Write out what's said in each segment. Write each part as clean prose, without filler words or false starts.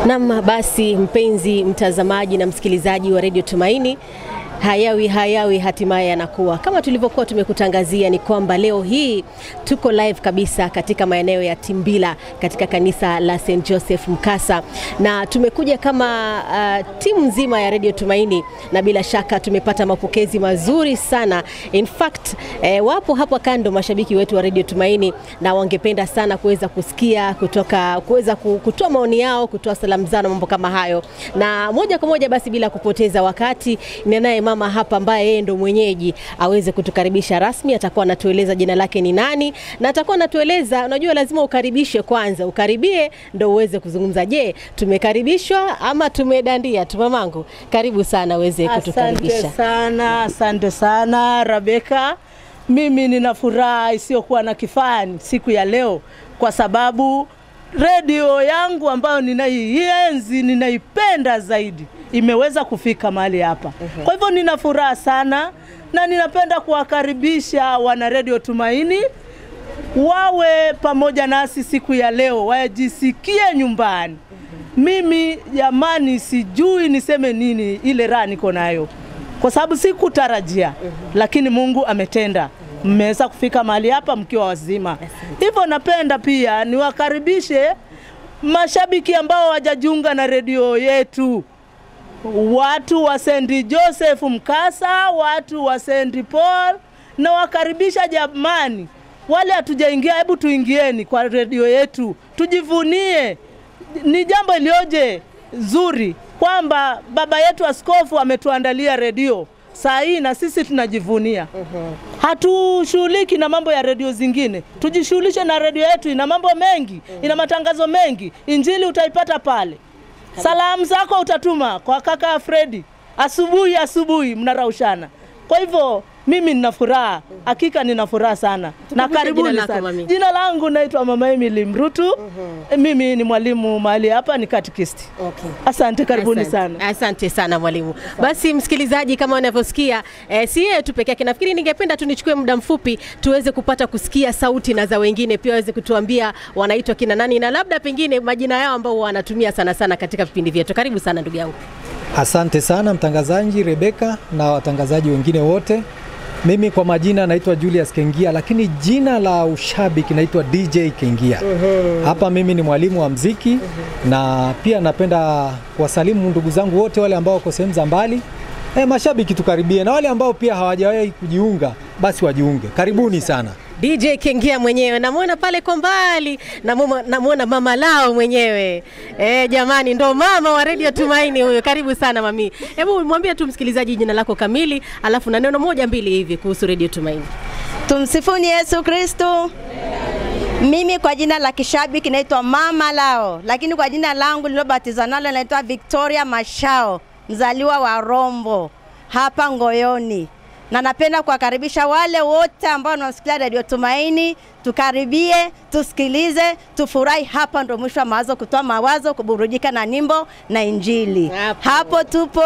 Naam, basi mpenzi mtazamaji na msikilizaji wa Radio Tumaini, hayawi hatimaye yanakuwa kama tulivyokuwa tumekutangazia. Ni kwamba leo hii tuko live kabisa katika maeneo ya Timbila katika kanisa la St. Joseph Mkasa, na tumekuja kama timu nzima ya Radio Tumaini, na bila shaka tumepata mapokezi mazuri sana. In fact wapo hapa kando mashabiki wetu wa Radio Tumaini, na wangependa sana kuweza kusikia kuweza kutoa maoni yao, kutoa salamu zao, mambo kama hayo. Na moja kwa moja basi bila kupoteza wakati, ninaye mama hapa ambaye yeye ndo mwenyeji aweze kutukaribisha rasmi. Atakuwa anatueleza jina lake ni nani, na atakuwa anatueleza, unajua lazima ukaribishe kwanza, ukaribie ndo uweze kuzungumza. Je, tumekaribishwa ama tumedandia? Mamangu, karibu sana uweze kutukaribisha. Asante sana Rebecca. Mimi nina furaha isiyokuwa na kifani siku ya leo, kwa sababu radio yangu ambayo ninaienzi, ninaipenda zaidi, imeweza kufika mahali hapa. Kwa hivyo nina furaha sana, na ninapenda kuwakaribisha wana Radio Tumaini wawe pamoja nasi siku ya leo, wajisikie nyumbani. Mimi jamani, sijui niseme nini, ile raha niko nayo kwa sababu sikutarajia, lakini Mungu ametenda. Mmeweza kufika mahali hapa mkiwa wazima. Hivyo napenda pia niwakaribishe mashabiki ambao wajajiunga na radio yetu, watu wa St. Joseph Mkasa, watu wa St. Paul, na wakaribisha jamani. Wale hatujaingia, hebu tuingieni kwa radio yetu, tujivunie. Ni jambo ilioje zuri kwamba baba yetu askofu ametuandalia radio saa hii, na sisi tunajivunia. Hatushughuliki na mambo ya radio zingine, tujishughulishe na radio yetu. Ina mambo mengi, ina matangazo mengi. Injili utaipata pale. Salamu zako utatuma kwa kaka Fredi asubuhi mnaraushana. Kwa hivyo mimi nina furaha, hakika nina furaha sana. Na karibuni sana. Jina langu naitwa Mama Emily Mrutu. Mimi ni mwalimu mahali hapa, ni catechist. Asante, karibuni sana. Asante sana mwalimu. Basi msikilizaji, kama unavyosikia, si yeye tu peke yake. Nafikiri ningependa tunichukue muda mfupi tuweze kupata kusikia sauti na za wengine pia, waweze kutuambia wanaitwa kina nani, na labda pengine majina yao ambao wanatumia sana katika vipindi vyetu. Karibu sana ndugu yangu. Asante sana mtangazaji Rebecca na watangazaji wengine wote. Mimi kwa majina naitwa Julius Kengia, lakini jina la ushabiki naitwa DJ Kengia. Hapa mimi ni mwalimu wa muziki, na pia napenda kuwasalimu ndugu zangu wote wale ambao wako sehemu za mbali. Mashabiki tukaribie, na wale ambao pia hawajawahi kujiunga basi wajiunge. Karibuni sana. DJ Kengia mwenyewe, namuona pale kwa mbali, namuona mama lao mwenyewe. Jamani, ndo mama wa Radio Tumaini huyo. Karibu sana mami. Hebu mwambie tu msikilizaji jina lako kamili, alafu na neno moja mbili hivi kuhusu Radio Tumaini. Tumsifuni Yesu Kristo. Mimi kwa jina la kishabiki naitwa Mama Lao, lakini kwa jina langu nilobatizwa nalo naitwa Victoria Mashao, mzaliwa wa Rombo hapa Ngoyoni. Na napenda kuwakaribisha wale wote ambao wanasikia Radio Tumaini, tukaribie, tusikilize, tufurahi. Hapa ndo mwisho wa mawazo, kutoa mawazo, kuburudika na nyimbo na injili. Hapo tupo.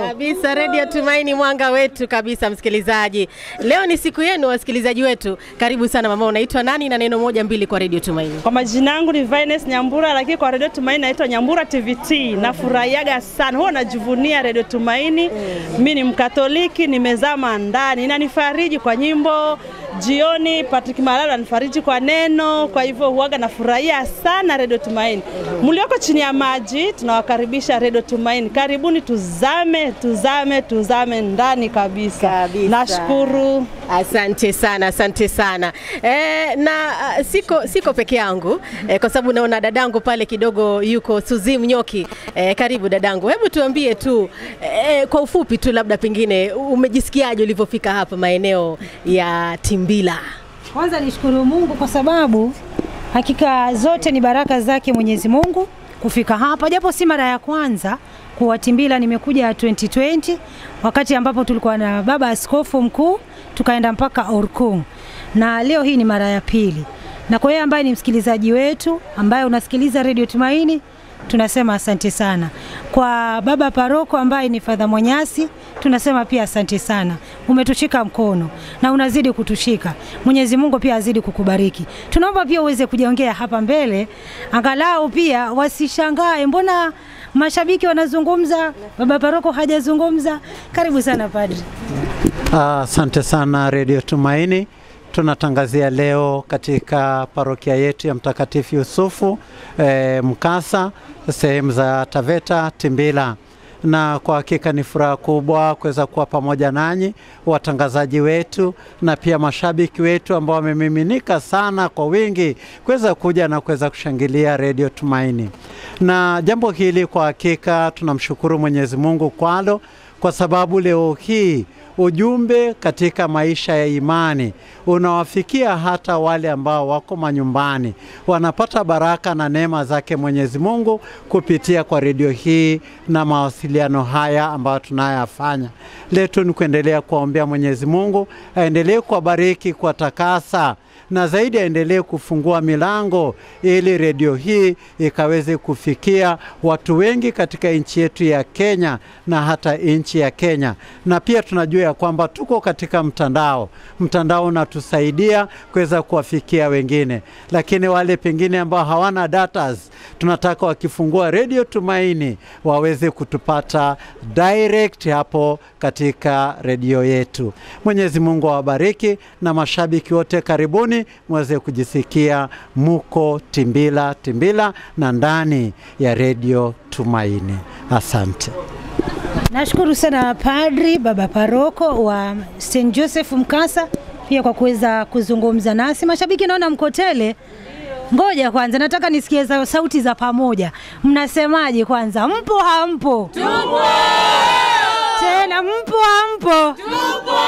Kabisa, Radio Tumaini mwanga wetu kabisa msikilizaji. Leo ni siku yenu wasikilizaji wetu. Karibu sana mama, unaitwa nani na neno moja mbili kwa Radio Tumaini? Kwa majina yangu ni Vines Nyambura, lakini kwa Radio Tumaini naitwa Nyambura TVT. Nafurahiaga sana, huwa najivunia Radio Tumaini. Mimi ni Mkatoliki, nimezama ndani, inanifariji kwa nyimbo. Jioni Patrick Malala anifariji kwa neno. Kwa hivyo huaga nafurahia sana Radio Tumaini. Mlioko chini ya maji, tunawakaribisha Radio Tumaini. Karibuni, tuzame ndani kabisa. Nashukuru. Asante sana. Na siko peke yangu, kwa sababu naona dadangu pale kidogo yuko Suzim Nyoki. Karibu dadangu. Hebu tuambie tu kwa ufupi tu, labda pengine umejisikiaje ulipofika hapa maeneo ya Timbila? Kwanza nishukuru Mungu kwa sababu hakika zote ni baraka zake Mwenyezi Mungu kufika hapa, japo si mara ya kwanza kuwa Timbila. Nimekuja 2020 wakati ambapo tulikuwa na baba askofu mkuu, tukaenda mpaka Orkung, na leo hii ni mara ya pili. Na kwa yeye ambaye ni msikilizaji wetu, ambaye unasikiliza Radio Tumaini, tunasema asante sana. Kwa baba paroko ambaye ni Father Mwanyasi, tunasema pia asante sana. Umetushika mkono na unazidi kutushika. Mwenyezi Mungu pia azidi kukubariki. Tunaomba pia uweze kujiongea hapa mbele, angalau pia wasishangae mbona mashabiki wanazungumza, baba paroko hajazungumza. Karibu sana padri. Asante sana Radio Tumaini. Tunatangazia leo katika parokia yetu ya Mtakatifu Yusufu Mkasa, sehemu za Taveta, Timbila. Na kwa hakika ni furaha kubwa kuweza kuwa pamoja nanyi, watangazaji wetu na pia mashabiki wetu ambao wamemiminika sana kwa wingi kuweza kuja na kuweza kushangilia Radio Tumaini. Na jambo hili kwa hakika tunamshukuru Mwenyezi Mungu kwalo, kwa sababu leo hii ujumbe katika maisha ya imani unawafikia hata wale ambao wako manyumbani, wanapata baraka na neema zake Mwenyezi Mungu kupitia kwa redio hii na mawasiliano haya ambayo tunayafanya. Letu ni kuendelea kuombea Mwenyezi Mungu aendelee kuwabariki, kuwatakasa, na zaidi aendelee kufungua milango ili redio hii ikaweze kufikia watu wengi katika nchi yetu ya Kenya na hata nchi ya Kenya. Na pia tunajua ya kwamba tuko katika mtandao unatusaidia kuweza kuwafikia wengine, lakini wale pengine ambao hawana datas, tunataka wakifungua Radio Tumaini waweze kutupata direct hapo katika redio yetu. Mwenyezi Mungu awabariki, na mashabiki wote karibuni mweze kujisikia muko Timbila na ndani ya Radio Tumaini. Asante. Nashukuru sana padri baba paroko wa St. Joseph Mkasa pia kwa kuweza kuzungumza nasi. Mashabiki naona mkotele. Ngoja kwanza nataka nisikie sauti za pamoja. Mnasemaje kwanza? Mpo hampo? Tupo! Tena mpo hampo? Tupo!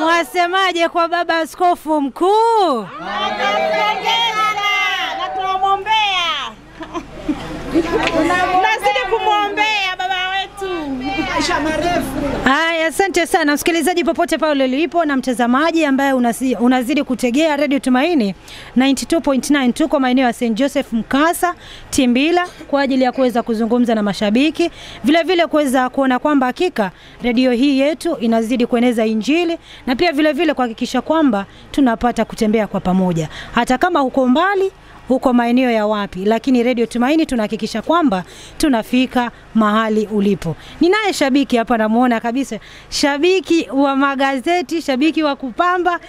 Mwasemaje kwa baba askofu mkuu? Na tunamwombea. Tunazidi kumwombea baba wetu. Maisha marefu. Haya, asante sana msikilizaji popote pale ulipo na mtazamaji ambaye unazidi kutegea Radio Tumaini 92.9. Tuko maeneo ya St. Joseph Mkasa, Timbila, kwa ajili ya kuweza kuzungumza na mashabiki, vile vile kuweza kuona kwamba hakika radio hii yetu inazidi kueneza injili, na pia vile vile kuhakikisha kwamba tunapata kutembea kwa pamoja. Hata kama uko mbali, huko maeneo ya wapi, lakini Radio Tumaini tunahakikisha kwamba tunafika mahali ulipo. Ninaye shabiki hapa, namuona kabisa, shabiki wa magazeti, shabiki wa kupamba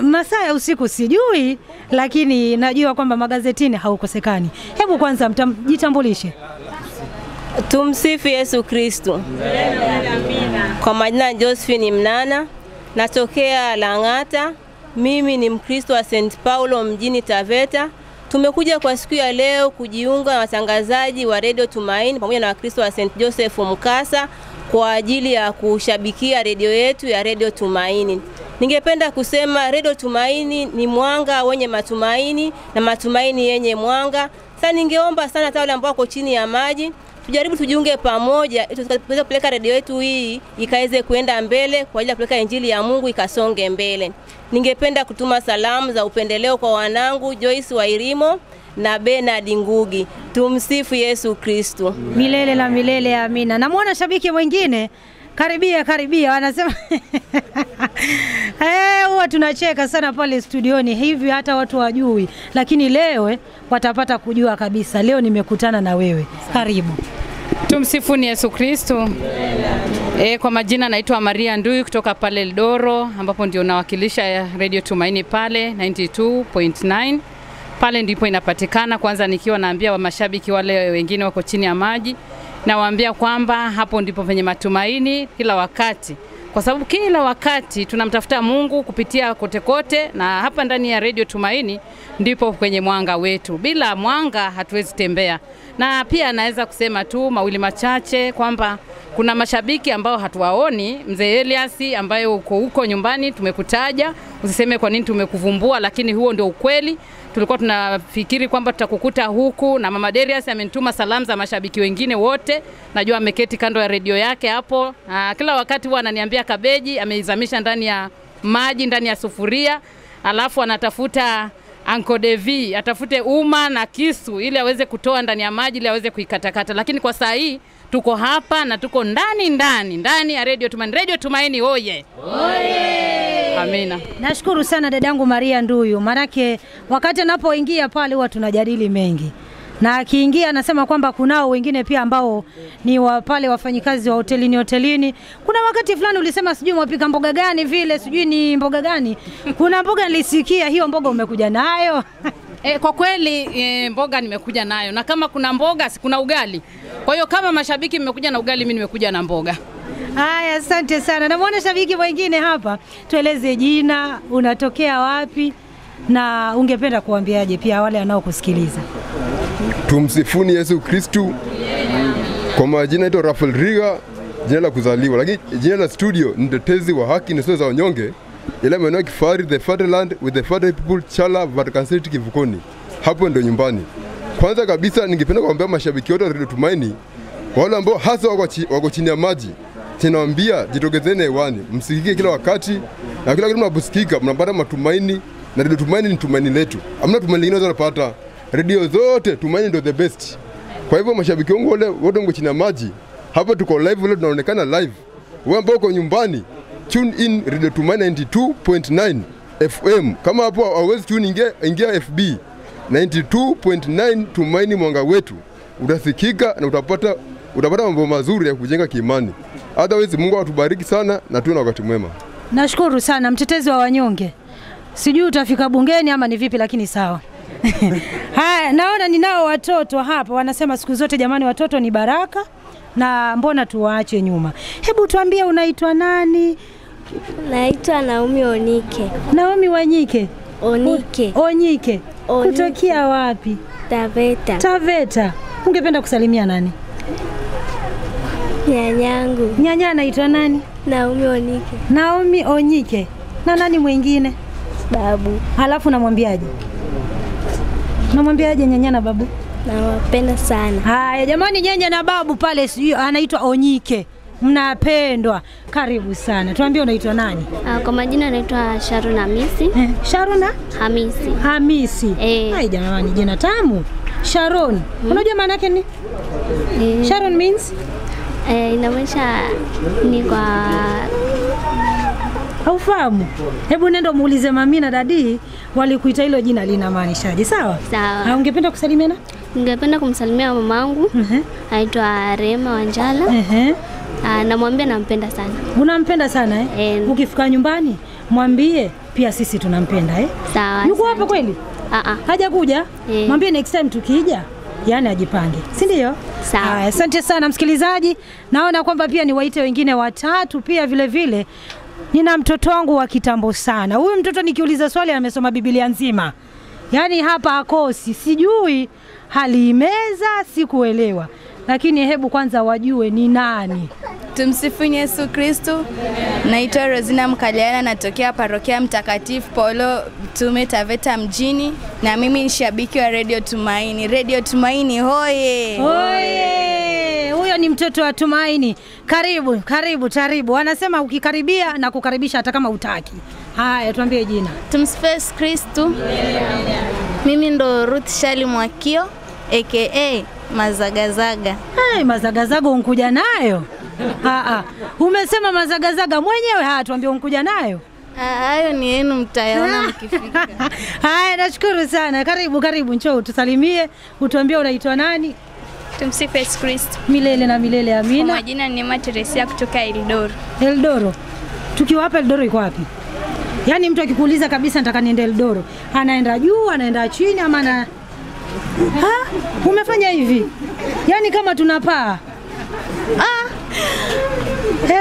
masaa ya usiku sijui, lakini najua kwamba magazetini haukosekani. Hebu kwanza mjitambulishe. Tumsifu Yesu Kristo. Kwa majina Josephine Mnana, natokea Lang'ata. Mimi ni Mkristo wa St. Paulo mjini Taveta. Tumekuja kwa siku ya leo kujiunga na watangazaji wa Radio Tumaini pamoja na Wakristo wa St. Joseph Mkasa kwa ajili ya kushabikia redio yetu ya Radio Tumaini. Ningependa kusema Radio Tumaini ni mwanga wenye matumaini na matumaini yenye mwanga. Sasa ningeomba sana hata wale ambao wako chini ya maji, tujaribu tujiunge pamoja ili tuweze kupeleka redio yetu hii ikaweze kuenda mbele kwa ajili ya kupeleka injili ya Mungu ikasonge mbele. Ningependa kutuma salamu za upendeleo kwa wanangu Joyce Wairimo na Bernard Ngugi. Tumsifu Yesu Kristo. Milele na milele, amina. Namuona shabiki mwingine karibia wanasema huwa tunacheka sana pale studioni hivi hata watu wajui, lakini leo watapata kujua kabisa. Leo nimekutana na wewe. Karibu. Tumsifu ni Yesu Kristo. Kwa majina naitwa Maria Ndui kutoka pale Eldoro, ambapo ndio nawakilisha Radio Tumaini pale 92.9. Pale ndipo inapatikana. Kwanza nikiwa naambia wa mashabiki wale wengine wako chini ya maji, nawaambia kwamba hapo ndipo penye matumaini kila wakati. Kwa sababu kila wakati tunamtafuta Mungu kupitia kote kote, na hapa ndani ya Radio Tumaini ndipo kwenye mwanga wetu. Bila mwanga hatuwezi tembea. Na pia naweza kusema tu mawili machache kwamba kuna mashabiki ambao hatuwaoni. Mzee Eliasi ambaye uko huko nyumbani tumekutaja, usiseme kwa nini tumekuvumbua, lakini huo ndio ukweli. Tulikuwa tunafikiri kwamba tutakukuta huku, na Mama Darius amenituma salamu za mashabiki wengine wote. Najua ameketi kando ya redio yake hapo. Kila wakati huwa ananiambia kabeji ameizamisha ndani ya maji, ndani ya sufuria, alafu anatafuta Uncle Devi atafute uma na kisu ili aweze kutoa ndani ya maji ili aweze kuikatakata. Lakini kwa saa hii tuko hapa na tuko ndani ya Radio Tumaini. Radio Tumaini oye. Oye. Amina. Nashukuru sana dadangu Maria Nduyu. Manake wakati anapoingia pale huwa tunajadili mengi. Na akiingia anasema kwamba kunao wengine pia ambao ni pale wafanyikazi wa hotelini. Kuna wakati fulani ulisema sijui mwapika mboga gani vile, sijui ni mboga gani. Kuna mboga nilisikia, hiyo mboga umekuja nayo? Kwa kweli mboga nimekuja nayo. Na kama kuna mboga, si kuna ugali. Kwa hiyo kama mashabiki mmekuja na ugali, mimi nimekuja na mboga. Haya, asante sana. Namuona shabiki mwingine hapa. Tueleze jina, unatokea wapi na ungependa kuambiaje pia wale wanaokusikiliza? Tumsifuni Yesu Kristo. Kwa majina naitwa Rafael Riga, jina la kuzaliwa, lakini jina la studio ni mtetezi wa haki na za wanyonge, ile maeneo Kifari, the Fatherland with the Father people, Chala, Vatican City, Kivukoni. Hapo ndio nyumbani. Kwanza kabisa ningependa kuambia mashabiki wote wa Radio Tumaini, wale ambao hasa wako chini ya maji, tunawaambia jitogezeni hewani, msikike kila wakati, na kila kitu mnaposikika mnapata matumaini, na Radio Tumaini ni tumaini letu. Hamna tumaini lingine unalopata. Radio zote Tumaini ndio the best. Kwa hivyo mashabiki wangu wote mko chini ya maji, hapa tuko live leo, tunaonekana live. Wewe ambao uko nyumbani, tune in Radio Tumaini 92.9 FM. Kama hapo hauwezi tune, ingia FB 92.9 Tumaini mwanga wetu. Utasikika na utapata mambo mazuri ya kujenga kiimani. Otherwise Mungu atubariki sana na tuwe na wakati mwema. Nashukuru sana mtetezi wa wanyonge. Sijui utafika bungeni ama ni vipi, lakini sawa. Haya, naona ninao watoto hapa wanasema siku zote jamani watoto ni baraka na mbona tuwaache nyuma. Hebu tuambie unaitwa nani? Naitwa Naomi Onike. Naomi Wanyike? Onike. Onyike. Kutokea wapi? Taveta. Taveta. Ungependa kusalimia nani? Nyanyangu. Nyanya anaitwa nani? Naomi Onike. Naomi Onyike. Na nani mwingine? Babu. Halafu namwambiaje? Namwambiaje nyanya na babu? Nawapenda sana. Haya jamani, nyanya na babu pale sijui anaitwa Onyike. Mnapendwa. Karibu sana. Tuambie unaitwa nani? Kwa majina naitwa Sharon Hamisi. Sharon Hamisi. Hamisi. Hai jamani, jina tamu. Sharon. Unajua maana yake ni? Sharon means? Inamaanisha ni kwa haufahamu. Hebu nenda muulize mami na dadi walikuita hilo jina linamaanishaje, sawa? Sawa. Ungependa kusalimiana? Ningependa kumsalimia mamangu. Anaitwa Rema Wanjala. Namwambia nampenda sana. Unampenda sana Ukifika nyumbani mwambie pia sisi tunampenda Sawa. Yuko hapa kweli? Haja kuja? Mwambie next time tukija yani ajipange. Si ndio? Sawa. Asante sana msikilizaji. Naona kwamba pia niwaite wengine watatu pia vile. Nina mtoto wangu wa kitambo sana. Huyu mtoto nikiuliza swali amesoma Biblia nzima. Yaani hapa hakosi. Sijui halimeza, sikuelewa. Lakini hebu kwanza wajue ni nani. Tumsifuni Yesu Kristo. Naitwa Rosina Mkaliana, natokea parokia Mtakatifu Paulo Tume Taveta mjini, na mimi ni shabiki wa Radio Tumaini. Radio Tumaini hoye. Hoye. Huyo ni mtoto wa Tumaini. Karibu. Wanasema ukikaribia na kukaribisha hata kama utaki. Haya, tuambie jina. Tumsifu Yesu Kristo. Mimi ndo Ruth Shali Mwakio aka Mazagazaga. Mazagazaga unkuja nayo? Umesema mazagazaga mwenyewe, tuambie unkuja nayo. Hayo ni yenu, mtayaona mkifika. Haya, nashukuru sana. Karibu njoo tusalimie, utuambie unaitwa nani? Tumsifu Yesu Kristo. Milele na milele, amina. Kwa majina ni Neema Teresia kutoka Eldoro. Eldoro. Tukiwa hapa Eldoro iko wapi? Yaani mtu akikuuliza kabisa nataka niende Eldoro, anaenda juu, anaenda chini ama umefanya hivi? Yaani kama tunapaa.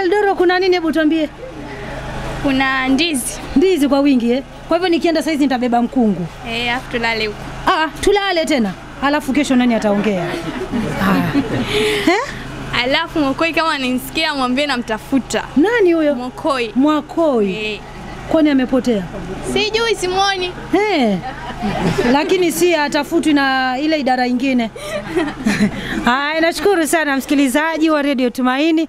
Eldoro kuna nini, hebu tuambie? Kuna Ndizi kwa wingi Kwa hivyo nikienda saizi nitabeba mkungu. Afu tulale huko. Tulale tena. Alafu kesho nani ataongea? Alafu Mwakoi kama anisikia mwambie namtafuta. Nani huyo? Mwakoi. Kwani amepotea? Sijui, simuoni. Lakini si atafutwi na ile idara nyingine. Nashukuru sana msikilizaji wa Radio Tumaini.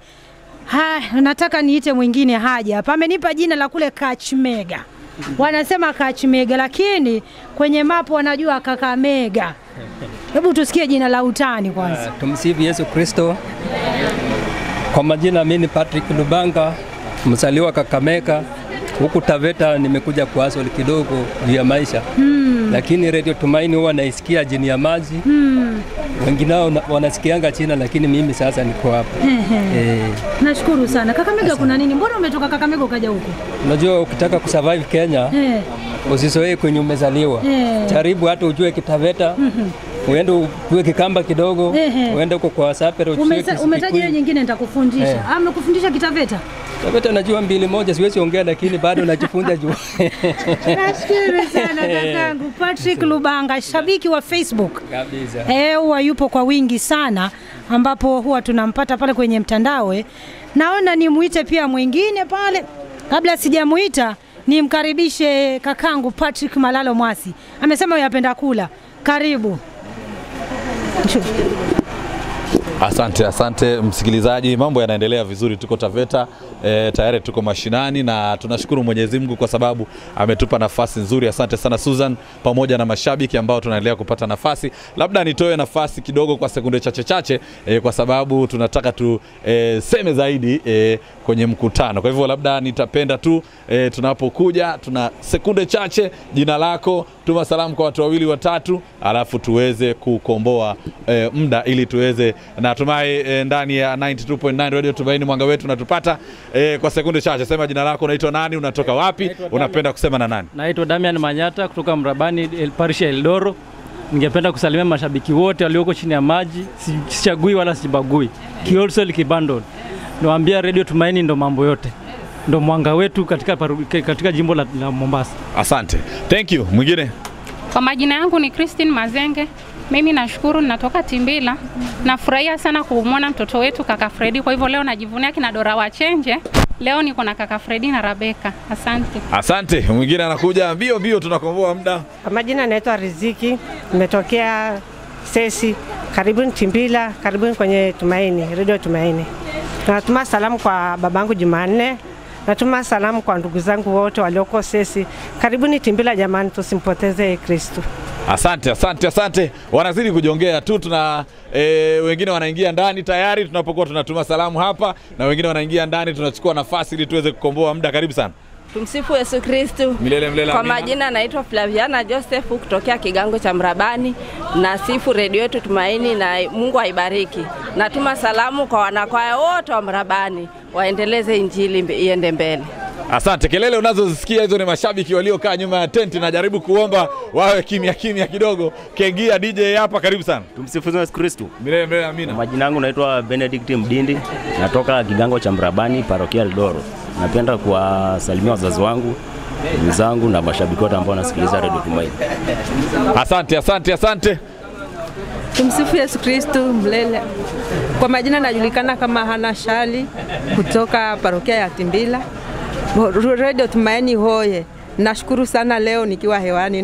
Nataka niite mwingine haja hapa. Amenipa jina la kule Kachmega. wanasema Kakamega, lakini kwenye mapu wanajua Kakamega. Hebu tusikie jina la utani kwanza. Tumsifu Yesu Kristo. Kwa majina mimi ni Patrick Lubanga, mzaliwa Kakamega. Huku Taveta nimekuja kuasoli kidogo juu ya maisha. Lakini Radio Tumaini huwa naisikia jini ya maji. Wengine wanasikianga China, lakini mimi sasa niko hapa. Nashukuru sana. Kakamega kuna nini? Mbona umetoka Kakamega ukaja huko? Unajua ukitaka kusurvive Kenya, usizoee kwenye umezaliwa. Jaribu hata ujue Kitaveta. Uende uwe Kikamba kidogo, uende huko kwa Sapero uchue. Umetaja hiyo nyingine nitakufundisha. Amekufundisha Kitaveta? Kitaveta najua mbili moja, siwezi ongea lakini bado najifunza juu. Nashukuru sana kakangu Patrick Lubanga, shabiki wa Facebook. Kabisa. Huwa yupo kwa wingi sana ambapo huwa tunampata pale kwenye mtandao. Naona nimuite pia mwingine pale. Kabla sijamuita nimkaribishe kakangu Patrick Malalo Mwasi. Amesema yapenda kula. Karibu. Asante msikilizaji, mambo yanaendelea vizuri, tuko Taveta, tayari tuko mashinani na tunashukuru Mwenyezi Mungu kwa sababu ametupa nafasi nzuri. Asante sana Susan pamoja na mashabiki ambao tunaendelea kupata nafasi. Labda nitoe nafasi kidogo kwa sekunde chache kwa sababu tunataka seme zaidi kwenye mkutano. Kwa hivyo labda nitapenda tu tunapokuja tuna sekunde chache, jina lako, tuma salamu kwa watu wawili watatu, alafu tuweze kukomboa muda ili tuweze na tumai ndani ya 92.9 Radio Tumaini mwanga wetu natupata kwa sekunde chache. Sema jina lako, unaitwa nani, unatoka wapi, unapenda kusema na nani? Naitwa Damian Manyata kutoka Mrabani Parish ya Eldoro. Ningependa kusalimia mashabiki wote walioko chini ya maji, sichagui wala sibagui. Kiolsol Kibandon. Nawaambia Radio Tumaini ndo mambo yote. Ndo mwanga wetu katika jimbo la Mombasa. Asante. Thank you. Mwingine? Kwa majina yangu ni Christine Mazenge. Mimi nashukuru, natoka Timbila. Nafurahia sana kumwona mtoto wetu kaka Fredi. Kwa hivyo leo najivunia kina Dora Wachenje. Leo niko na kaka Fredi na Rebecca. Asante. Asante. Mwingine anakuja mbio tunakomboa muda. Kwa majina naitwa Riziki. Nimetokea Sesi. Karibuni Timbila, karibuni kwenye Tumaini, Radio Tumaini. Natuma salamu kwa babangu Jumanne. Natuma salamu kwa ndugu zangu wote walioko Sesi. Karibuni Timbila jamani, tusimpoteze Kristo. Asante. Wanazidi kujongea tu, tuna wengine wanaingia ndani tayari tunapokuwa tunatuma salamu hapa, na wengine wanaingia ndani, tunachukua nafasi ili tuweze kukomboa muda. Karibu sana. Tumsifu Yesu Kristo. Milele. Kwa majina naitwa Flaviana Joseph kutokea Kigango cha Mrabani. Na sifu redio yetu Tumaini na Mungu aibariki. Natuma salamu kwa wanakwaya wote wa Mrabani, waendeleze injili iende mbele. Asante. Kelele unazozisikia hizo ni mashabiki waliokaa nyuma ya tenti, na jaribu kuomba wawe kimya kidogo. Kengia DJ hapa, karibu sana. Tumsifu Yesu Kristo. Milele amina. Majina yangu naitwa Benedict Mdindi, natoka Kigango cha Mrabani, Parokia Eldoro. Napenda kuwasalimia wazazi wangu, ndugu zangu na mashabiki wote ambao wanasikiliza Radio Tumaini. Asante. Tumsifu Yesu Kristo mlele. Kwa majina najulikana kama Hana Shali kutoka Parokia ya Timbila. Radio Tumaini hoye. Nashukuru sana leo nikiwa hewani.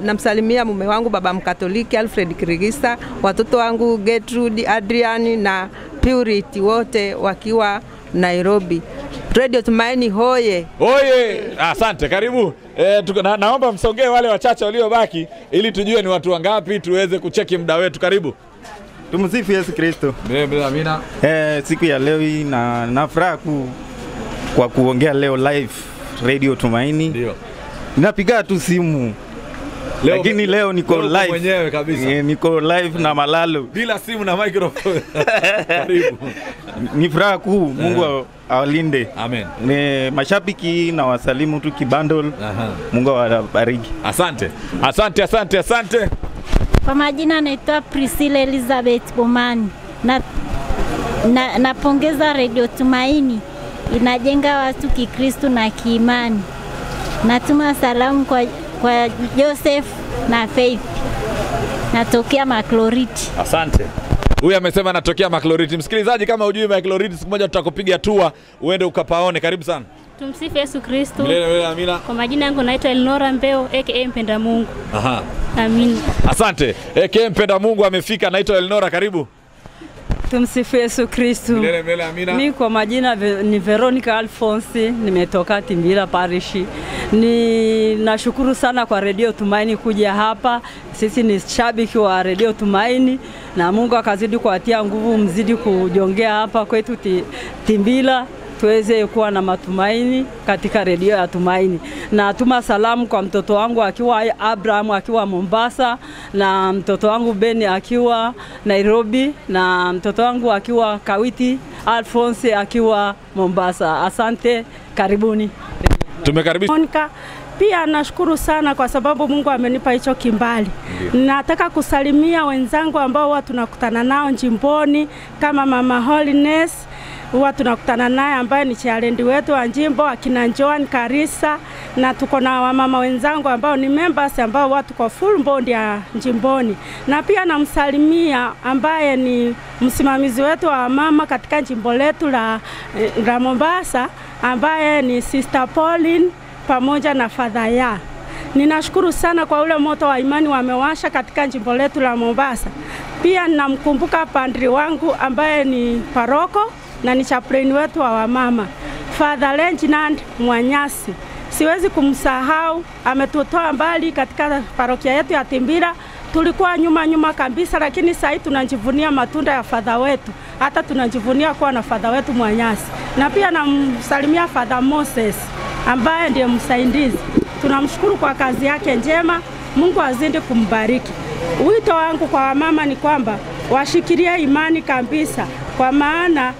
Namsalimia mume wangu baba Mkatoliki Alfred Kirigisa, watoto wangu Gertrude, Adrian na Purity wote wakiwa Nairobi. Radio Tumaini hoye. Asante, karibu. Naomba msongee wale wachache waliobaki ili tujue ni watu wangapi tuweze kucheki muda wetu. Karibu. Tumsifu Yesu Kristo. Amina. Siku ya leo hii na furaha kwa kuongea leo live Radio Tumaini. Ndio. Napiga tu simu. Lakini leo niko live mwenyewe kabisa. Niko live na Malalo. Bila simu na microphone. Karibu. Ni furaha kuu, Mungu awalinde. Amen. Ni mashabiki na wasalimu tu Kibandol. Mungu awabariki. Asante. Kwa majina naitwa Priscilla Elizabeth Bomani. Napongeza Radio Tumaini. Inajenga watu Kikristo na kiimani. Natuma salamu kwa Joseph na Faith. Natokea Makloriti. Asante. Huyu amesema anatokea Makloriti. Msikilizaji, kama hujui Makloriti, siku moja tutakupiga tour uende ukapaone. Karibu sana. Tumsifu Yesu Kristo. Milele amina. Kwa majina yangu naitwa Elnora Mbeo aka Mpenda Mungu. Amina. Asante. Aka Mpenda Mungu amefika, naitwa Elnora, karibu. Tumsifu Yesu Kristu. Milele milele amina. Mimi kwa majina ni Veronica Alphonse, nimetoka Timbila Parish. Nashukuru sana kwa Radio Tumaini kuja hapa. Sisi ni shabiki wa Radio Tumaini na Mungu akazidi kuatia nguvu, mzidi kujongea hapa kwetu Timbila tuweze kuwa na matumaini katika redio ya Tumaini. Na tuma salamu kwa mtoto wangu akiwa Abraham akiwa Mombasa, na mtoto wangu Beni akiwa Nairobi, na mtoto wangu akiwa Kawiti Alphonse akiwa Mombasa. Asante, karibuni. Tumekaribisha. Pia nashukuru sana kwa sababu Mungu amenipa hicho kimbali. Nataka kusalimia wenzangu ambao huwa tunakutana nao Njimboni kama Mama Holiness, huwa tunakutana naye ambaye ni chairlendi wetu wa Njimbo, akina Joan Karisa, na tuko na wamama wenzangu ambao ni members ambao watu kwa full board ya Njimboni. Na pia namsalimia ambaye ni msimamizi wetu wa mama katika jimbo letu la Mombasa, ambaye ni Sister Pauline pamoja na Father Ya. Ninashukuru sana kwa ule moto wa imani wamewasha katika jimbo letu la Mombasa. Pia ninamkumbuka padri wangu ambaye ni paroko na ni chaplain wetu wa wamama, Father Reginald Mwanyasi. Siwezi kumsahau, ametutoa mbali katika parokia yetu ya Timbila. Tulikuwa nyuma kabisa, lakini sasa tunajivunia matunda ya Father wetu. Hata tunajivunia kuwa na Father wetu Mwanyasi. Na pia namsalimia Father Moses ambaye ndiye msaidizi. Tunamshukuru kwa kazi yake njema. Mungu azidi kumbariki. Wito wangu kwa wamama ni kwamba washikilie imani kabisa, kwa maana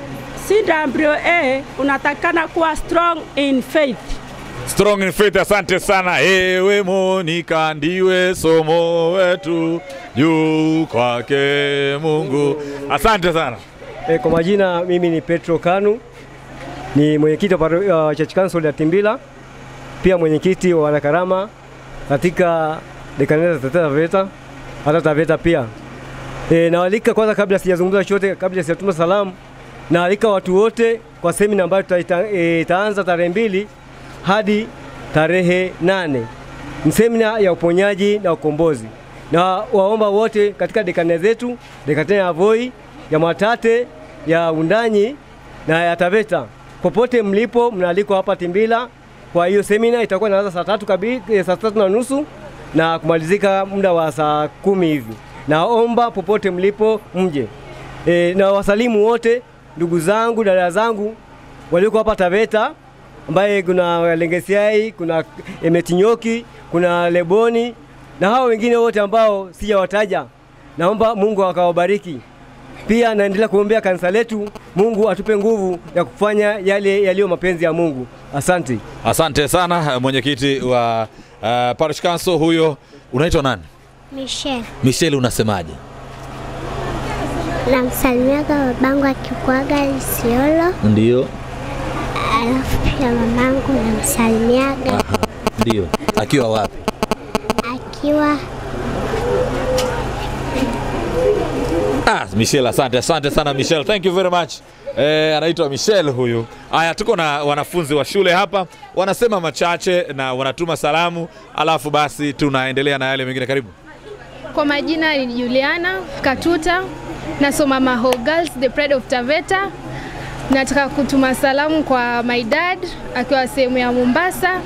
CWA unatakana kuwa strong in faith. Strong in faith, asante sana. Ewe Monica ndiwe somo wetu juu kwake Mungu. Asante sana. Kwa majina mimi ni Petro Kanu, ni mwenyekiti wa Church Council ya Timbila, pia mwenyekiti wa wanakarama katika dekaneza za Taveta, hata Taveta pia. Nawalika kwanza, kabla sijazungumza chochote, kabla sijatuma salamu, nawalika watu wote kwa semina ambayo itaanza tarehe 2 hadi tarehe 8. Ni semina ya uponyaji na ukombozi. Na waomba wote katika dekania zetu, dekania ya Voi, ya Mwatate, ya Undanyi na ya Taveta, popote mlipo mnaalikwa hapa Timbila. Kwa hiyo semina itakuwa inaanza saa 3:30 na kumalizika muda wa saa 10 hivi. Naomba popote mlipo mje. Na wasalimu wote ndugu zangu, dada zangu walioko hapa Taveta, ambaye kuna Lengesiai, kuna Emetinyoki, kuna Leboni na hao wengine wote ambao sijawataja. Naomba Mungu akawabariki. Pia naendelea kuombea kanisa letu, Mungu atupe nguvu ya kufanya yale yaliyo mapenzi ya Mungu. Asante. Asante sana mwenyekiti wa Parish Council huyo. Unaitwa nani? Michelle. Michelle, unasemaje? Namsalimia babangu akikuaga Isiolo. Ndio. Alafu pia mamangu namsalimiaga. Ndio. Akiwa wapi? Akiwa Michelle, asante sana Michelle. Thank you very much. Anaitwa Michelle huyu. Aya, tuko na wanafunzi wa shule hapa, wanasema machache na wanatuma salamu, alafu basi tunaendelea na yale mengine. Karibu. Kwa majina ni Juliana Katuta, nasoma Maho Girls, the Pride of Taveta. Nataka kutuma salamu kwa my dad akiwa sehemu ya Mombasa,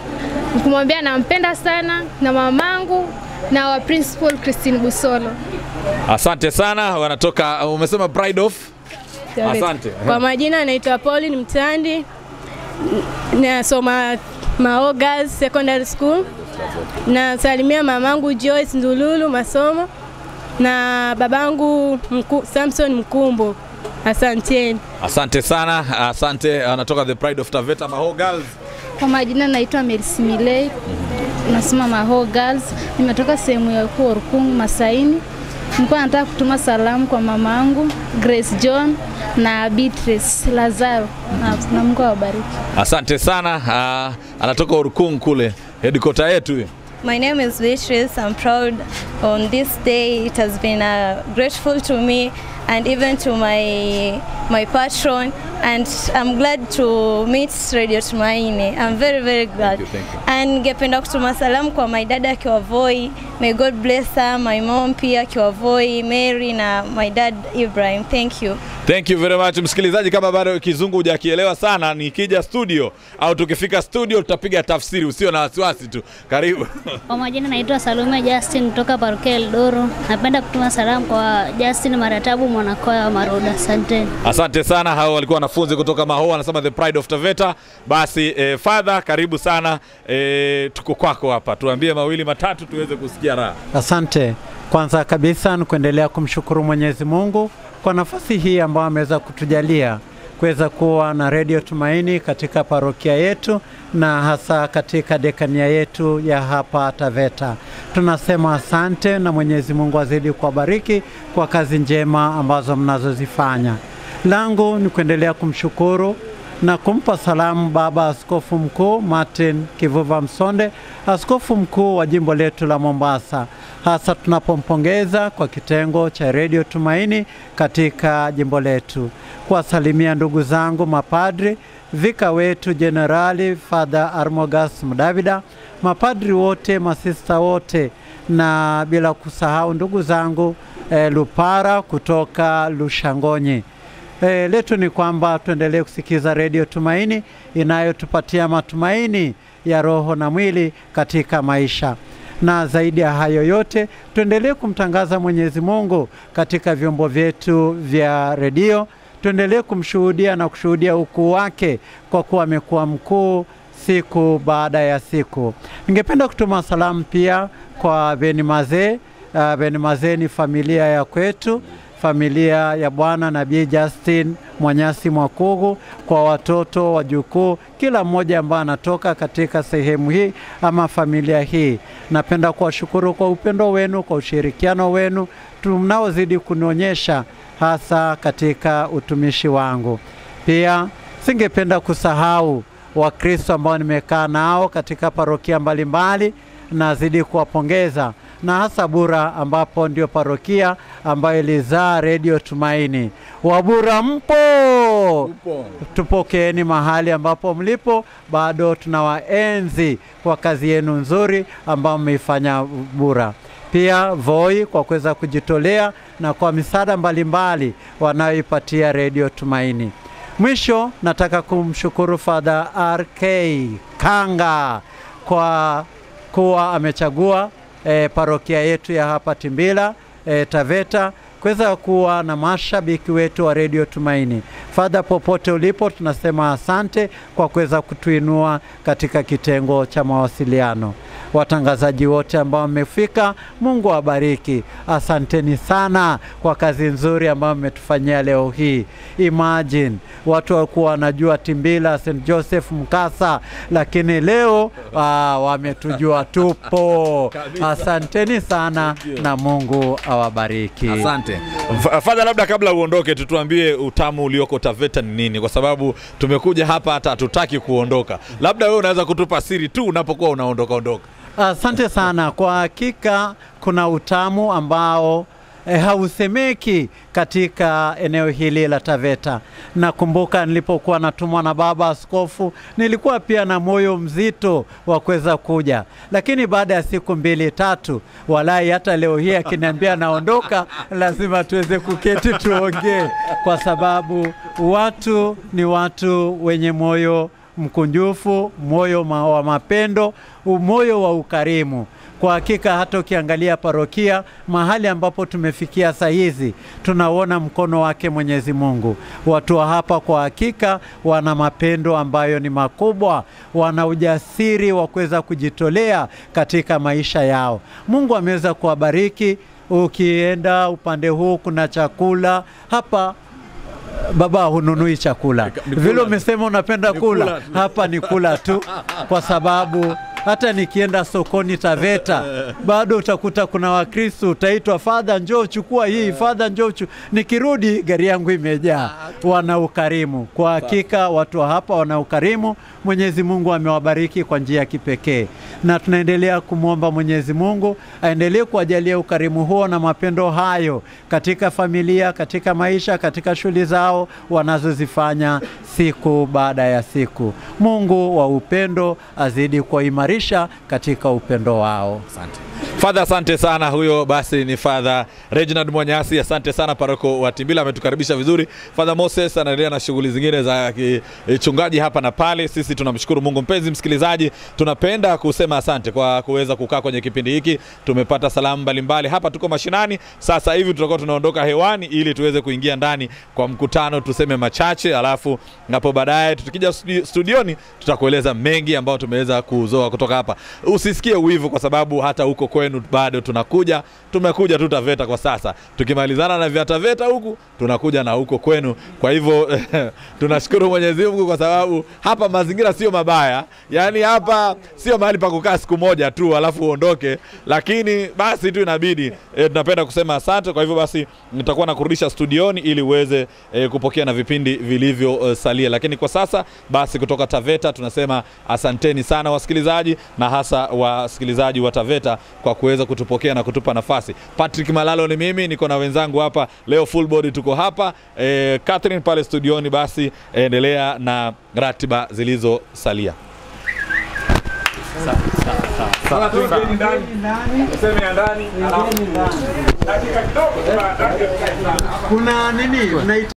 kumwambia nampenda sana, na mamangu na wa principal Christine Busolo. Asante sana. Wanatoka, umesema Pride of? Asante. Kwa majina naitwa Pauline Mtandi, nasoma Maho Girls Secondary School. Na salimia mamangu Joyce Ndululu masomo, na babangu Samson Mkumbo. Asanteni. Asante sana. Asante. Anatoka the Pride of Taveta, Maho Girls. Kwa majina naitwa Mercy Milei, nasoma Maho Girls. Nimetoka sehemu ya Orkung Masaini. Nilikuwa nataka kutuma salamu kwa mamangu Grace John na Beatrice Lazaro. Na Mungu awabariki. Asante sana. Anatoka Orkung kule, headquarter yetu hiyo. My name is Beatrice. I'm proud on this day. It has been grateful to me and even to my patron, and I'm glad to meet Radio Tumaini. I'm very, very glad. Thank you. And ningependa kutuma salamu kwa my dad akiwa Voi. May God bless her. My mom pia akiwa Voi, Mary, na my dad Ibrahim. Thank you. Thank you very much. Msikilizaji, kama bado kizungu hujakielewa sana, nikija studio au tukifika studio tutapiga tafsiri, usio na wasiwasi tu. Karibu. Kwa majina naitwa Salome Justin kutoka Parokia Eldoro. Napenda kutuma salamu kwa Justin Maratabu, mwanakwaya wa Maroda. Asante. Asante sana. Hao walikuwa wanafunzi kutoka Maho, wanasema the pride of Taveta. Basi Father, karibu sana. Tuko kwako hapa. Tuambie mawili matatu tuweze kusikia raha. Asante. Kwanza kabisa ni kuendelea kumshukuru Mwenyezi Mungu kwa nafasi hii ambayo ameweza kutujalia kuweza kuwa na Radio Tumaini katika parokia yetu na hasa katika dekania yetu ya hapa Taveta. Tunasema asante na Mwenyezi Mungu azidi kuwabariki kwa kazi njema ambazo mnazozifanya. Langu ni kuendelea kumshukuru na kumpa salamu Baba Askofu Mkuu Martin Kivuva Msonde, Askofu Mkuu wa jimbo letu la Mombasa. Hasa tunapompongeza kwa kitengo cha Radio Tumaini katika jimbo letu. Kuwasalimia ndugu zangu mapadri, vika wetu Generali Father Armogas Mdavida, mapadri wote, masista wote, na bila kusahau ndugu zangu Lupara kutoka Lushangonyi. Letu ni kwamba tuendelee kusikiza Radio Tumaini inayotupatia matumaini ya roho na mwili katika maisha. Na zaidi ya hayo yote, tuendelee kumtangaza Mwenyezi Mungu katika vyombo vyetu vya redio. Tuendelee kumshuhudia na kushuhudia ukuu wake kwa kuwa amekuwa mkuu siku baada ya siku. Ningependa kutuma salamu pia kwa Benimaze. Benimaze ni familia ya kwetu, familia ya Bwana Nabii Justin Mwanyasi Mwakugu, kwa watoto, wajukuu, kila mmoja ambaye anatoka katika sehemu hii ama familia hii. Napenda kuwashukuru kwa upendo wenu, kwa ushirikiano wenu mnaozidi kunionyesha hasa katika utumishi wangu. Pia singependa kusahau Wakristo ambao nimekaa nao katika parokia mbalimbali, nazidi kuwapongeza, na hasa Bura ambapo ndio parokia ambayo ilizaa Radio Tumaini. Wabura mpo? Tupokeeni mahali ambapo mlipo, bado tunawaenzi kwa kazi yenu nzuri ambayo mmeifanya Bura. Pia Voi kwa kuweza kujitolea na kwa misaada mbalimbali wanayoipatia Radio Tumaini. Mwisho nataka kumshukuru Father RK Kanga kwa kuwa amechagua parokia yetu ya hapa Timbila Taveta kuweza kuwa na mashabiki wetu wa Radio Tumaini. Father, popote ulipo tunasema asante kwa kuweza kutuinua katika kitengo cha mawasiliano. Watangazaji wote ambao mmefika, Mungu awabariki. Asanteni sana kwa kazi nzuri ambayo mmetufanyia leo hii. Imagine watu walikuwa wanajua Timbila St. Joseph Mkasa, lakini leo wametujua tupo. Asanteni sana na Mungu awabariki. Asante. Father, labda kabla uondoke tutuambie utamu ulioko Taveta ni nini, kwa sababu tumekuja hapa hata hatutaki kuondoka. Labda wewe unaweza kutupa siri tu unapokuwa unaondoka. Asante sana. Kwa hakika kuna utamu ambao hausemeki katika eneo hili la Taveta. Nakumbuka nilipokuwa natumwa na baba askofu, nilikuwa pia na moyo mzito wa kuweza kuja, lakini baada ya siku 2-3 walai hata leo hii akiniambia naondoka, lazima tuweze kuketi tuongee, kwa sababu watu ni watu wenye moyo mkunjufu, moyo wa mapendo, moyo wa ukarimu. Kwa hakika hata ukiangalia parokia mahali ambapo tumefikia saa hizi, tunaona mkono wake Mwenyezi Mungu. Watu wa hapa kwa hakika wana mapendo ambayo ni makubwa, wana ujasiri wa kuweza kujitolea katika maisha yao. Mungu ameweza kuwabariki. Ukienda upande huu kuna chakula hapa. Baba hununui chakula. Vile umesema unapenda kula, hapa ni kula tu, kwa sababu hata nikienda sokoni Taveta bado utakuta kuna Wakristo, utaitwa Father njoo chukua hii, Father njoo nikirudi gari yangu imejaa. Wana ukarimu. Kwa hakika watu wa hapa wana ukarimu. Mwenyezi Mungu amewabariki kwa njia ya kipekee, na tunaendelea kumwomba Mwenyezi Mungu aendelee kuwajalia ukarimu huo na mapendo hayo katika familia, katika maisha, katika shughuli zao wanazozifanya siku baada ya siku. Mungu wa upendo azidi kuimarisha katika upendo wao. Asante. Father, asante sana. Huyo basi ni Father Reginald Mwanyasi. Asante sana paroko wa Timbila, ametukaribisha vizuri. Father Moses anaendelea na shughuli zingine za kichungaji hapa na pale. Sisi tunamshukuru Mungu. Mpenzi msikilizaji, tunapenda kusema asante kwa kuweza kukaa kwenye kipindi hiki. Tumepata salamu mbalimbali. Hapa tuko mashinani. Sasa hivi tutakuwa tunaondoka hewani ili tuweze kuingia ndani kwa mkutano, tuseme machache, alafu hapo baadaye tukija studioni tutakueleza mengi ambayo tumeweza kuzoa kutoka hapa. Usisikie uwivu kwa sababu hata huko kwenu bado tumekuja tu Taveta kwa sasa. Tukimalizana na vya Taveta huku tunakuja na huko kwenu. Kwa hivyo tunashukuru Mwenyezi Mungu kwa sababu hapa mazingira sio mabaya. Yaani hapa sio mahali pa kukaa siku moja tu alafu uondoke, lakini basi tu inabidi tunapenda kusema asante. Kwa hivyo basi nitakuwa nakurudisha studioni ili uweze kupokea na vipindi vilivyo salia. Lakini kwa sasa basi kutoka Taveta tunasema asanteni sana wasikilizaji, na hasa wasikilizaji wa Taveta kwa kuweza kutupokea na kutupa nafasi. Patrick Malalo ni mimi, niko na wenzangu hapa leo full body, tuko hapa. Catherine pale studioni, basi endelea na ratiba zilizosalia. Sasa tuingieni ndani. Useme ya ndani. Dakika kidogo. Kuna nini?